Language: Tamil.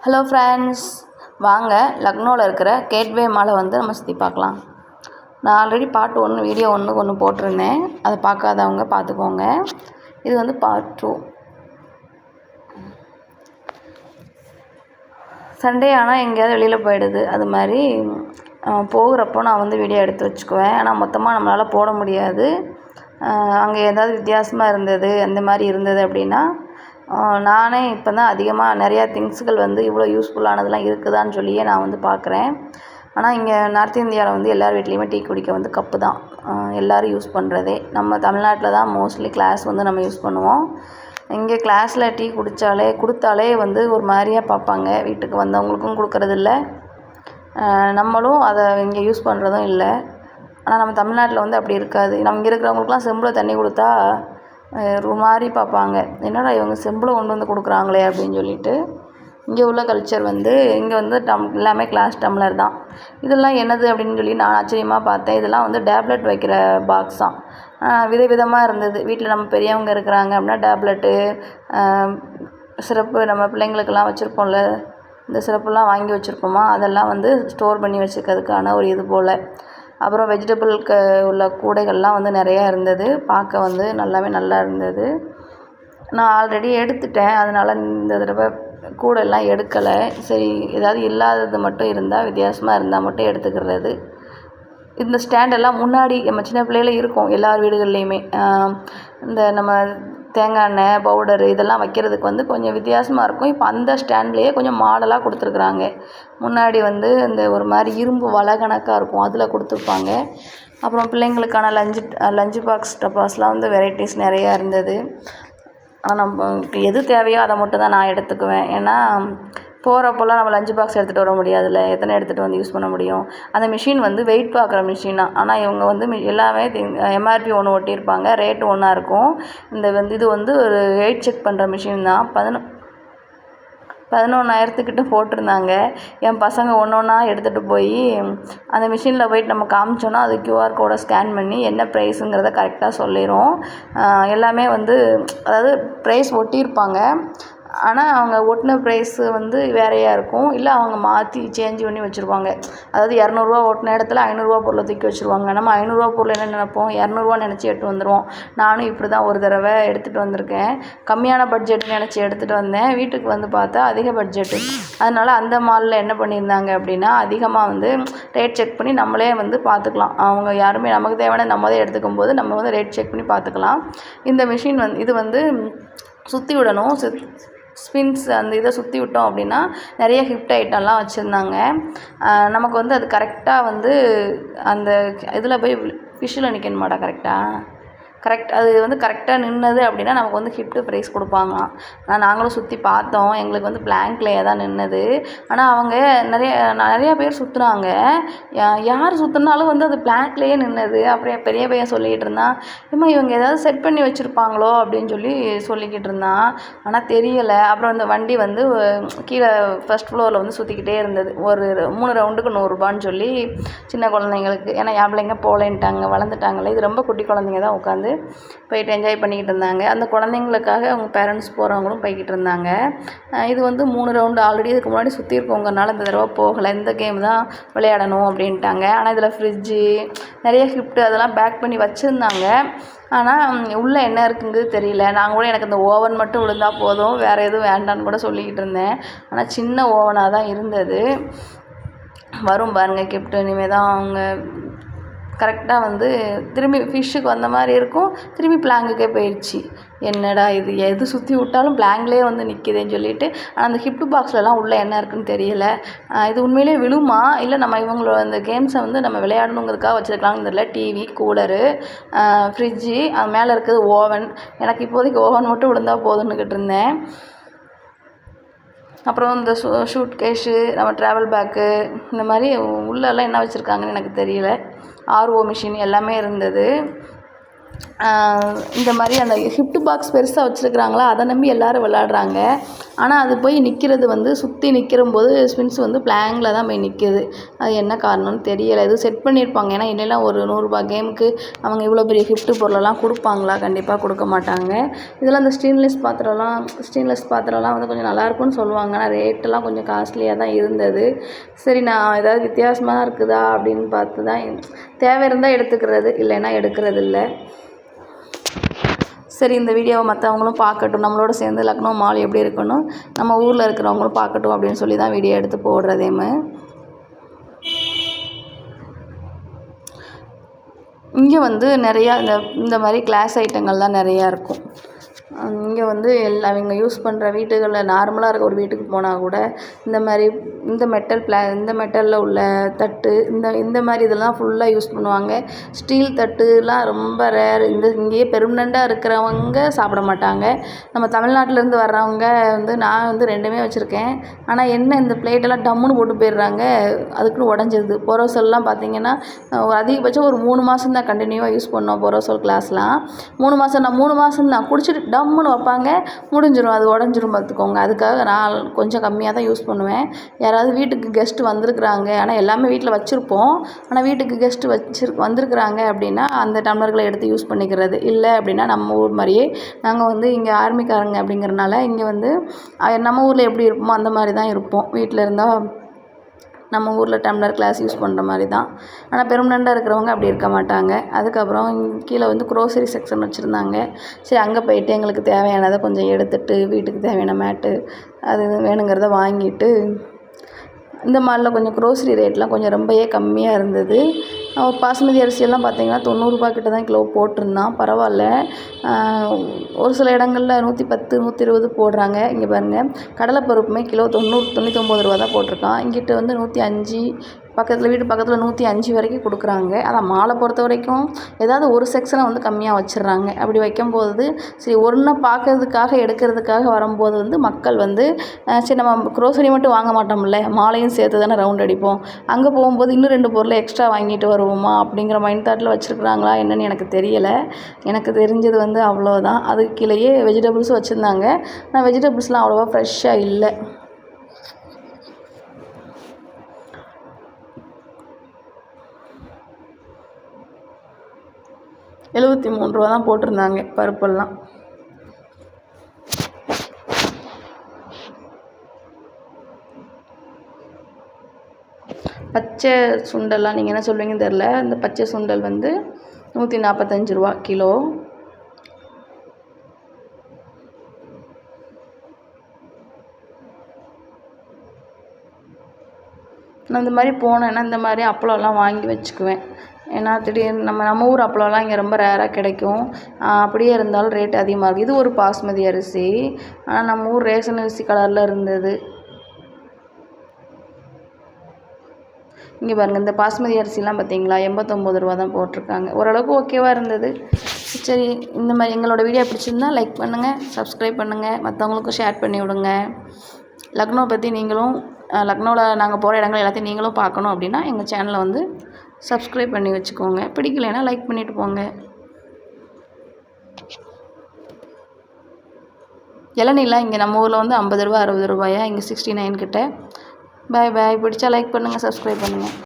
ஹலோ ஃப்ரெண்ட்ஸ், வாங்க லக்னோவில் இருக்கிற கேட்வே மாலை நம்ம சுற்றி பார்க்கலாம். நான் ஆல்ரெடி பார்ட் 1 வீடியோ ஒன்று போட்டிருந்தேன். அதை பார்க்காதவங்க பார்த்துக்கோங்க. இது பார்ட் 2. சண்டே ஆனால் எங்கேயாவது வெளியில் போயிடுது. அது மாதிரி போகிறப்போ நான் வீடியோ எடுத்து வச்சுக்குவேன். ஆனால் மொத்தமாக நம்மளால் போட முடியாது. அங்கே ஏதாவது வித்தியாசமாக இருந்தது, அந்த மாதிரி இருந்தது அப்படின்னா நானே இப்போ தான் அதிகமாக நிறையா திங்ஸுகள் இவ்வளோ யூஸ்ஃபுல்லானதெல்லாம் இருக்குதான்னு சொல்லியே நான் பார்க்குறேன். ஆனால் இங்கே நார்த் இந்தியாவில் எல்லார் வீட்லேயுமே டீ குடிக்க கப்பு தான் எல்லோரும் யூஸ் பண்ணுறதே. நம்ம தமிழ்நாட்டில் தான் மோஸ்ட்லி கிளாஸ் நம்ம யூஸ் பண்ணுவோம். இங்கே கிளாஸில் டீ கொடுத்தாலே ஒரு மாதிரியாக பார்ப்பாங்க. வீட்டுக்கு வந்தவங்களுக்கும் கொடுக்கறதில்ல, நம்மளும் அதை இங்கே யூஸ் பண்ணுறதும் இல்லை. ஆனால் நம்ம தமிழ்நாட்டில் அப்படி இருக்காது. நம்ம இங்கே இருக்கிறவங்களுக்குலாம் செம்பில் தண்ணி கொடுத்தா ஒரு மாதிரி பார்ப்பாங்க. என்னடா இவங்க செம்பில் கொண்டு கொடுக்குறாங்களே அப்படின்னு சொல்லிட்டு. இங்கே உள்ள கல்ச்சர் இங்கே எல்லாமே கிளாஸ் டம்ளர் தான். இதெல்லாம் என்னது அப்படின்னு சொல்லி நான் ஆச்சரியமாக பார்த்தேன். இதெல்லாம் டேப்லெட் வைக்கிற பாக்ஸ் தான். விதவிதமாக இருந்தது. வீட்டில் நம்ம பெரியவங்க இருக்கிறாங்க அப்படின்னா டேப்லெட்டு, சிரப்பு, நம்ம பிள்ளைங்களுக்கெல்லாம் வச்சுருப்போம்ல, இந்த சிரப்புலாம் வாங்கி வச்சுருப்போமா, அதெல்லாம் ஸ்டோர் பண்ணி வச்சுக்கிறதுக்கான ஒரு இது போல். அப்புறம் வெஜிடபிளுக்கு உள்ள கூடைகள்லாம் நிறையா இருந்தது. பார்க்க நல்லா இருந்தது. நான் ஆல்ரெடி எடுத்துட்டேன், அதனால் இந்த தடவை கூடைலாம் எடுக்கலை. சரி, ஏதாவது இல்லாதது மட்டும் இருந்தால், வித்தியாசமாக இருந்தால் மட்டும் எடுத்துக்கிறது. இந்த ஸ்டாண்டெல்லாம் முன்னாடி நம்ம சின்ன பிள்ளையில இருக்கும் எல்லார் வீடுகள்லேயுமே. இந்த நம்ம தேங்காய் எண்ணெய் பவுடரு இதெல்லாம் வைக்கிறதுக்கு கொஞ்சம் வித்தியாசமாக இருக்கும். இப்போ அந்த ஸ்டாண்ட்லேயே கொஞ்சம் மாடலாக கொடுத்துருக்குறாங்க. முன்னாடி இந்த ஒரு மாதிரி இரும்பு வலை கணக்காக இருக்கும், அதில் கொடுத்துருப்பாங்க. அப்புறம் பிள்ளைங்களுக்கான லஞ்சு பாக்ஸ் டப்பாஸ்லாம் வெரைட்டிஸ் நிறையா இருந்தது. ஆனால் நமக்கு எது தேவையோ அதை மட்டும் தான் நான் எடுத்துக்குவேன். ஏன்னா போகிறப்போலாம் நம்ம லஞ்சு பாக்ஸ் எடுத்துகிட்டு வர முடியாதுல்ல, எத்தனை எடுத்துகிட்டு யூஸ் பண்ண முடியும். அந்த மிஷின் வெயிட் பார்க்குற மிஷின் தான். ஆனால் இவங்க எல்லாமே எம்ஆர்பி ஒன்று ஒட்டியிருப்பாங்க, ரேட்டு ஒன்றா இருக்கும். இது ஒரு வெயிட் செக் பண்ணுற மிஷின் தான். 11,000 போட்டிருந்தாங்க. என் பசங்க ஒன்றா எடுத்துகிட்டு போய் அந்த மிஷினில் போய்ட்டு நம்ம காமிச்சோன்னா அது QR கோடை ஸ்கேன் பண்ணி என்ன ப்ரைஸுங்கிறத கரெக்டாக சொல்லிடும். எல்லாமே அதாவது ப்ரைஸ் ஒட்டியிருப்பாங்க. ஆனால் அவங்க ஒட்டின ப்ரைஸு வேறையாக இருக்கும். இல்லை அவங்க மாற்றி சேஞ்ச் பண்ணி வச்சுருவாங்க. அதாவது 200 ஒட்டின இடத்துல 500 பொருளை தூக்கி வச்சுருவாங்க. நம்ம 500 பொருள் என்ன நினைப்போம், 200 நினச்சி எடுத்து வந்துடுவோம். நானும் இப்படி தான் ஒரு தடவை எடுத்துகிட்டு வந்திருக்கேன். கம்மியான பட்ஜெட் நினச்சி எடுத்துகிட்டு வந்தேன். வீட்டுக்கு பார்த்தா அதிக பட்ஜெட்டு. அதனால் அந்த மாலில் என்ன பண்ணியிருந்தாங்க அப்படின்னா, அதிகமாக ரேட் செக் பண்ணி நம்மளே பார்த்துக்கலாம். அவங்க யாருமே நமக்கு தேவையான நம்ம தான் எடுத்துக்கும் போது நம்ம ரேட் செக் பண்ணி பார்த்துக்கலாம். இந்த மிஷின் இது சுற்றி விடணும். ஸ்பின்ஸ் அந்த இதை சுற்றி விட்டோம் அப்படின்னா நிறைய ஹிப்ட் ஐட்டம்லாம் வச்சுருந்தாங்க. நமக்கு அது கரெக்டாக அந்த இதில் போய் ஃபிஷ்ஷில் நிற்கணுமாடா கரெக்ட் அது கரெக்டாக நின்னது அப்படின்னா நமக்கு ஹிப்ட்டு ப்ரைஸ் கொடுப்பாங்களாம். ஆனால் நாங்களும் சுற்றி பார்த்தோம். எங்களுக்கு பிளாங்க்லேயே தான் நின்னது. ஆனால் அவங்க நிறையா பேர் சுற்றுனாங்க. யார் சுற்றினாலும் அது பிளாங்க்லேயே நின்னது. அப்புறம் பெரிய பையன் சொல்லிக்கிட்டு இருந்தான், ஏம்மா இவங்க ஏதாவது செட் பண்ணி வச்சுருப்பாங்களோ அப்படின்னு சொல்லிக்கிட்டு இருந்தான். ஆனால் தெரியலை. அப்புறம் இந்த வண்டி கீழே ஃபஸ்ட் ஃப்ளோரில் சுற்றிக்கிட்டே இருந்தது. ஒரு 3 ரவுண்டுக்கு 100 ரூபான்னு சொல்லி சின்ன குழந்தைங்களுக்கு. ஏன்னா என் பிள்ளைங்க போகலேன்ட்டாங்க, வளர்ந்துட்டாங்களே. இது ரொம்ப குட்டி குழந்தைங்க தான் உட்காந்து போயிட்டு என்ஜாய் பண்ணிக்கிட்டு இருந்தாங்க. அந்த குழந்தைங்களுக்காக அவங்க பேரண்ட்ஸ் போகிறவங்களும் போய்கிட்டு இருந்தாங்க. இது 3 ரவுண்டு ஆல்ரெடி இதுக்கு முன்னாடி சுற்றிருக்கோங்கனால இந்த தடவை போகலை. இந்த கேம் தான் விளையாடணும் அப்படின்ட்டாங்க. ஆனால் இதில் ஃப்ரிட்ஜு நிறைய கிஃப்ட்டு அதெல்லாம் பேக் பண்ணி வச்சுருந்தாங்க. ஆனால் உள்ளே என்ன இருக்குங்கிறது தெரியல. நான் கூட எனக்கு இந்த ஓவன் மட்டும் விழுந்தால் போதும், வேறு எதுவும் வேண்டான்னு கூட சொல்லிக்கிட்டு இருந்தேன். ஆனால் சின்ன ஓவனாக தான் இருந்தது. வரும் பாருங்கள் கிஃப்ட்டு. இனிமேல் தான் அவங்க கரெக்டாக திரும்பி ஃபிஷ்ஷுக்கு வந்த மாதிரி இருக்கும், திரும்பி பிளாங்குக்கே போயிடுச்சு. என்னடா இது, எது சுற்றி விட்டாலும் பிளாங்க்லேயே நிற்கிதுன்னு சொல்லிட்டு. ஆனால் அந்த ஹிப்ட் பாக்ஸ்லலாம் உள்ளே என்ன இருக்குதுன்னு தெரியல. இது உண்மையிலே விழுமா, இல்லை நம்ம இவங்களோட அந்த கேம்ஸை நம்ம விளையாடணுங்கிறதுக்காக வச்சுருக்கலாம்னு தெரியல. டிவி, கூலரு, ஃப்ரிட்ஜு, அது மேலே இருக்குது ஓவன். எனக்கு இப்போதைக்கு ஓவன் மட்டும் விழுந்தால் போதுன்னுக்கிட்டு இருந்தேன். அப்புறம் இந்த ஷூட் கேஷு, நம்ம ட்ராவல் பேக்கு, இந்த மாதிரி உள்ளெல்லாம் என்ன வச்சுருக்காங்கன்னு எனக்கு தெரியல. RO மிஷின் எல்லாமே இருந்தது. இந்த மாதிரி அந்த கிஃப்ட் பாக்ஸ் பெருசாக வச்சுருக்குறாங்களா, அதை நம்பி எல்லோரும் விளாட்றாங்க. ஆனால் அது போய் நிற்கிறது வந்து சுற்றி நிற்கிறம்போது ஸ்பின்ஸ் வந்து பிளாங்கில் தான் போய் நிற்கிது. அது என்ன காரணம்னு தெரியலை. எதுவும் செட் பண்ணியிருப்பாங்க. ஏன்னா இல்லைலாம் ஒரு ₹100 கேமுக்கு அவங்க இவ்வளோ பெரிய கிஃப்ட்டு பொருளெல்லாம் கொடுப்பாங்களா? கண்டிப்பாக கொடுக்க மாட்டாங்க. இதெல்லாம் இந்த ஸ்டெயின்லெஸ் பாத்திரம்லாம் வந்து கொஞ்சம் நல்லாயிருக்கும்னு சொல்லுவாங்க. ஆனால் ரேட்டெல்லாம் கொஞ்சம் காஸ்ட்லியாக தான் இருந்தது. சரி, நான் ஏதாவது வித்தியாசமாக இருக்குதா அப்படின்னு பார்த்து தான் தேவை இருந்தால் எடுத்துக்கிறது, இல்லைன்னா எடுக்கிறது இல்லை. சரி, இந்த வீடியோவை மற்றவங்களும் பார்க்கட்டும், நம்மளோட சேர்ந்து லக்னோ மால் எப்படி இருக்குன்னு நம்ம ஊரில் இருக்கிறவங்களும் பார்க்கட்டும் அப்படின்னு சொல்லி தான் வீடியோ எடுத்து போடுறதேமு. இங்கே வந்து நிறையா இந்த மாதிரி கிளாஸ் ஐட்டங்கள் தான் நிறையா இருக்கும். இங்கே வந்து அவங்க யூஸ் பண்ணுற வீட்டுகளில் நார்மலாக இருக்க ஒரு வீட்டுக்கு போனால் கூட இந்த மெட்டலில் உள்ள தட்டு, இந்த மாதிரி இதெல்லாம் ஃபுல்லாக யூஸ் பண்ணுவாங்க. ஸ்டீல் தட்டுலாம் ரொம்ப ரேர். இங்கேயே பெர்மனெண்ட்டாக இருக்கிறவங்க சாப்பிட மாட்டாங்க. நம்ம தமிழ்நாட்டிலேருந்து வர்றவங்க நான் வந்து 2மே வச்சுருக்கேன். ஆனால் என்ன, இந்த பிளேட்டெல்லாம் டம்முன்னு போட்டு போயிடுறாங்க, அதுக்குன்னு உடஞ்சிருது. பொரோசல்லாம் பார்த்திங்கன்னா அதிகபட்சம் ஒரு 3 மாதம் தான் கண்டினியூவாக யூஸ் பண்ணோம். பொரோசல் கிளாஸ்லாம் 3 மாதம் தான் குடிச்சிட்டு டம்முன்னு வைப்பாங்க, முடிஞ்சிடும், அது உடஞ்சிரும் பார்த்துக்கோங்க. அதுக்காக நான் கொஞ்சம் கம்மியாக தான் யூஸ் பண்ணுவேன். யாராவது வீட்டுக்கு கெஸ்ட்டு வந்திருக்குறாங்க, ஆனால் எல்லாமே வீட்டில் வச்சுருப்போம், ஆனால் வீட்டுக்கு கெஸ்ட்டு வந்திருக்குறாங்க அப்படின்னா அந்த டம்ளர்களை எடுத்து யூஸ் பண்ணிக்கிறது. இல்லை அப்படின்னா நம்ம ஊர் மாதிரியே நாங்கள் வந்து இங்கே ஆர்மிக்காரங்க அப்படிங்கிறனால இங்கே வந்து நம்ம ஊரில் எப்படி இருப்போமோ அந்த மாதிரி தான் இருப்போம். வீட்டில் இருந்தால் நம்ம ஊரில் டம்ளர் கிளாஸ் யூஸ் பண்ணுற மாதிரி தான். ஆனால் பெர்மனெண்ட்டாக இருக்கிறவங்க அப்படி இருக்க மாட்டாங்க. அதுக்கப்புறம் கீழே வந்து க்ரோசரி செக்ஷன் வச்சுருந்தாங்க. சரி, அங்கே போயிட்டு எங்களுக்கு தேவையானதை கொஞ்சம் எடுத்துகிட்டு வீட்டுக்கு தேவையான மேட்டு அது வேணுங்கிறத வாங்கிட்டு, இந்த மாலில் கொஞ்சம் க்ரோசரி ரேட்லாம் கொஞ்சம் ரொம்பவே கம்மியாக இருந்தது. பாசுமதி அரிசியெல்லாம் பார்த்திங்கன்னா ₹90 கிட்ட தான் கிலோ போட்டிருந்தான். பரவாயில்ல. ஒரு சில இடங்களில் 110, 120 போடுறாங்க. இங்கே பாருங்கள், கடலைப்பருப்புமே கிலோ ₹99 தான் போட்டிருக்கான். இங்கிட்ட வந்து 105, வீட்டு பக்கத்தில் 105 வரைக்கும் கொடுக்குறாங்க. அதான் மாலை பொறுத்த வரைக்கும் ஏதாவது ஒரு செக்ஷனை வந்து கம்மியாக வச்சிடுறாங்க. அப்படி வைக்கும்போது சரி, ஒன்றை பார்க்கறதுக்காக எடுக்கிறதுக்காக வரும்போது வந்து மக்கள் வந்து சரி, நம்ம க்ரோசரி மட்டும் வாங்க மாட்டோம்ல, மாலையும் சேர்த்து தானே ரவுண்ட் அடிப்போம், அங்கே போகும்போது இன்னும் 2 பொருளை எக்ஸ்ட்ரா வாங்கிட்டு வருவோமா அப்படிங்கிற மைண்ட் தாட்டில் வச்சுருக்குறாங்களா என்னன்னு எனக்கு தெரியலை. எனக்கு தெரிஞ்சது வந்து அவ்வளோதான். அதுக்கு கீழேயே வெஜிடபிள்ஸும் வச்சுருந்தாங்க. ஆனால் வெஜிடபிள்ஸ்லாம் அவ்வளோவா ஃப்ரெஷ்ஷாக இல்லை. ₹73 தான் போட்டிருந்தாங்க பருப்பெல்லாம். பச்சை சுண்டல்லாம் நீங்கள் என்ன சொல்வீங்கன்னு தெரில. இந்த பச்சை சுண்டல் வந்து ₹145 கிலோ. நான் இந்த மாதிரி போனேன்னா இந்த மாதிரி அப்பளம்லாம் வாங்கி வச்சுக்குவேன். ஏன்னா திடீர்னு நம்ம ஊர் அப்பளம்லாம் இங்கே ரொம்ப ரேராக கிடைக்கும். அப்படியே இருந்தாலும் ரேட் அதிகமாக இருக்குது. இது ஒரு பாஸ்மதி அரிசி, ஆனால் நம்ம ஊர் ரேஷன் அரிசி கலரில் இருந்தது. இங்கே பாருங்கள், இந்த பாஸ்மதி அரிசிலாம் பார்த்தீங்களா, ₹89 தான் போட்டிருக்காங்க. ஓரளவுக்கு ஓகேவாக இருந்தது. சரி, இந்த மாதிரி எங்களோட வீடியோ பிடிச்சிருந்தா லைக் பண்ணுங்கள், சப்ஸ்கிரைப் பண்ணுங்கள், மற்றவங்களுக்கும் ஷேர் பண்ணி விடுங்க. லக்னோ பற்றி நீங்களும் லக்னோவில் நாங்கள் போகிற இடங்கள் எல்லாத்தையும் நீங்களும் பார்க்கணும் அப்படின்னா எங்கள் சேனலை வந்து சப்ஸ்கிரைப் பண்ணி வச்சுக்கோங்க. பிடிக்கலைன்னா லைக் பண்ணிவிட்டு போங்க. இளநீலாம் இங்கே நம்ம ஊரில் வந்து ₹50, ₹60, இங்கே 69 கிட்ட. பாய் பாய். பிடிச்சா லைக் பண்ணுங்கள், சப்ஸ்கிரைப் பண்ணுங்கள்.